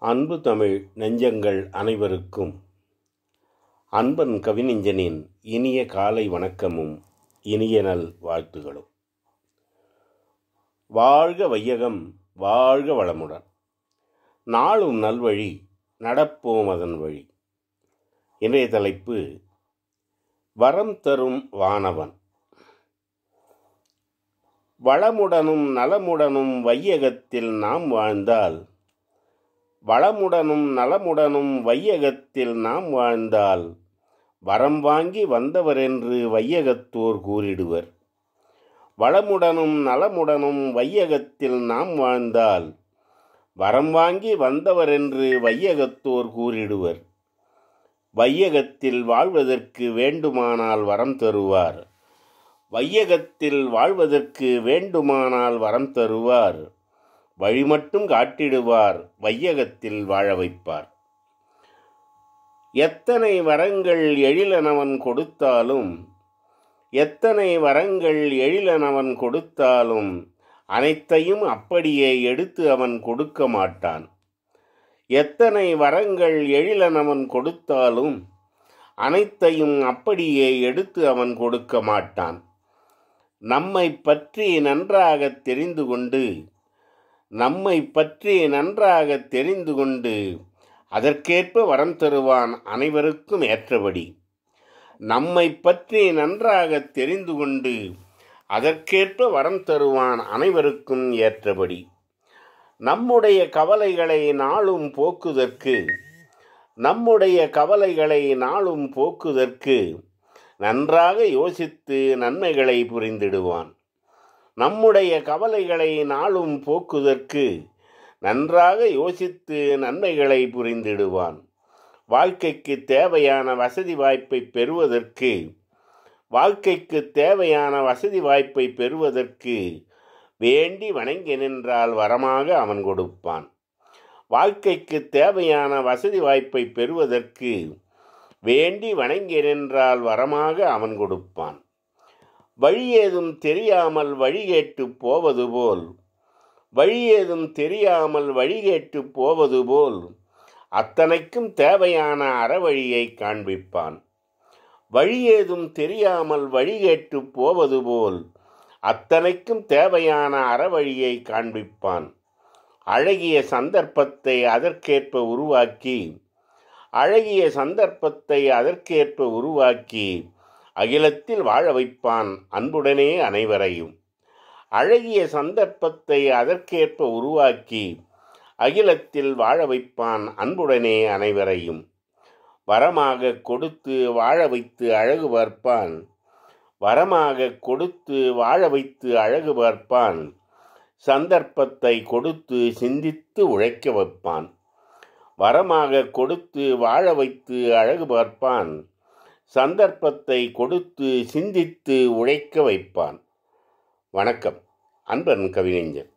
அன்பு தமிழ் நெஞ்சங்கள் அனைவருக்கும் அன்பன் கவிஞனின் இனிய காலை வணக்கமும் இனிய நல் வாழ்த்துகளும். வாழ்க வையகம், வாழ்க வளமுடன். நாளும் நல்வழி, நடப்போம் அதன் வழி. இன்றைய தலைப்பு வரம் தரும் வானவன். வளமுடனும் நலமுடனும் வையகத்தில் நாம் வாழ்ந்தால், வளமுடனும் நலமுடனும் வையகத்தில் நாம் வாழ்ந்தால், வரம் வாங்கி வந்தவரென்று வையகத்தோர் கூறிடுவர். வளமுடனும் நலமுடனும் வையகத்தில் நாம் வாழ்ந்தால், வரம் வாங்கி வந்தவரென்று வையகத்தோர் கூறிடுவர். வையகத்தில் வாழ்வதற்கு வேண்டுமானால் வரம் தருவார். வையகத்தில் வாழ்வதற்கு வேண்டுமானால் வரம் தருவார். வழி மட்டும் காட்டிடுவார், வையகத்தில் வாழ வைப்பார். எத்தனை வரங்கள் எழிலனவன் கொடுத்தாலும், எத்தனை வரங்கள் எழிலனவன் கொடுத்தாலும், அனைத்தையும் அப்படியே எடுத்து அவன் கொடுக்க மாட்டான். எத்தனை வரங்கள் எழிலனவன் கொடுத்தாலும், அனைத்தையும் அப்படியே எடுத்து அவன் கொடுக்க மாட்டான். நம்மை பற்றி நன்றாக தெரிந்து கொண்டு, நம்மை பற்றி நன்றாக தெரிந்து கொண்டு அதற்கேற்ப வரம் தருவான் அனைவருக்கும் ஏற்றபடி. நம்மை பற்றி நன்றாக தெரிந்து கொண்டு அதற்கேற்ப வரம் தருவான் அனைவருக்கும் ஏற்றபடி. நம்முடைய கவலைகளை நாளும் போக்குதற்கு, நம்முடைய கவலைகளை நாளும் போக்குதற்கு நன்றாக யோசித்து நன்மைகளை புரிந்திடுவான். நம்முடைய கவலைகளை நாளும் போக்குதற்கு நன்றாக யோசித்து நன்மைகளை புரிந்திடுவான். வாழ்க்கைக்கு தேவையான வசதி வாய்ப்பை பெறுவதற்கு, வாழ்க்கைக்கு தேவையான வசதி வாய்ப்பை பெறுவதற்கு வேண்டி வணங்கி நின்றால் வரமாக அவன் கொடுப்பான். வாழ்க்கைக்கு தேவையான வசதி வாய்ப்பை பெறுவதற்கு வேண்டி வணங்கி நின்றால் வரமாக அவன் கொடுப்பான். வழியேதும் தெரியாமல் வழிகேட்டு போவது போல், வழியேதும் தெரியாமல் வழிகேட்டு போவது போல் அத்தனைக்கும் தேவையான அறவழியை காண்பிப்பான். வழியேதும் தெரியாமல் வழிகேட்டு போவது போல் அத்தனைக்கும் தேவையான அறவழியை காண்பிப்பான். அழகிய சந்தர்ப்பத்தை அதற்கேற்ப உருவாக்கி, அழகிய சந்தர்ப்பத்தை அதற்கேற்ப உருவாக்கி அகிலத்தில் வாழ வைப்பான் அன்புடனே அனைவரையும். அழகிய சந்தர்ப்பத்தை அதற்கேற்ப உருவாக்கி அகிலத்தில் வாழ வைப்பான் அன்புடனே அனைவரையும். வரமாக கொடுத்து வாழ வைத்து அழகு பார்ப்பான். வரமாக கொடுத்து வாழ வைத்து அழகு பார்ப்பான். சந்தர்ப்பத்தை கொடுத்து சிந்தித்து உழைக்க வைப்பான். வரமாக கொடுத்து வாழ வைத்து அழகு பார்ப்பான். சந்தர்ப்பத்தை கொடுத்து சிந்தித்து உழைக்க வைப்பான். வணக்கம். அன்பன் கவிஞன்.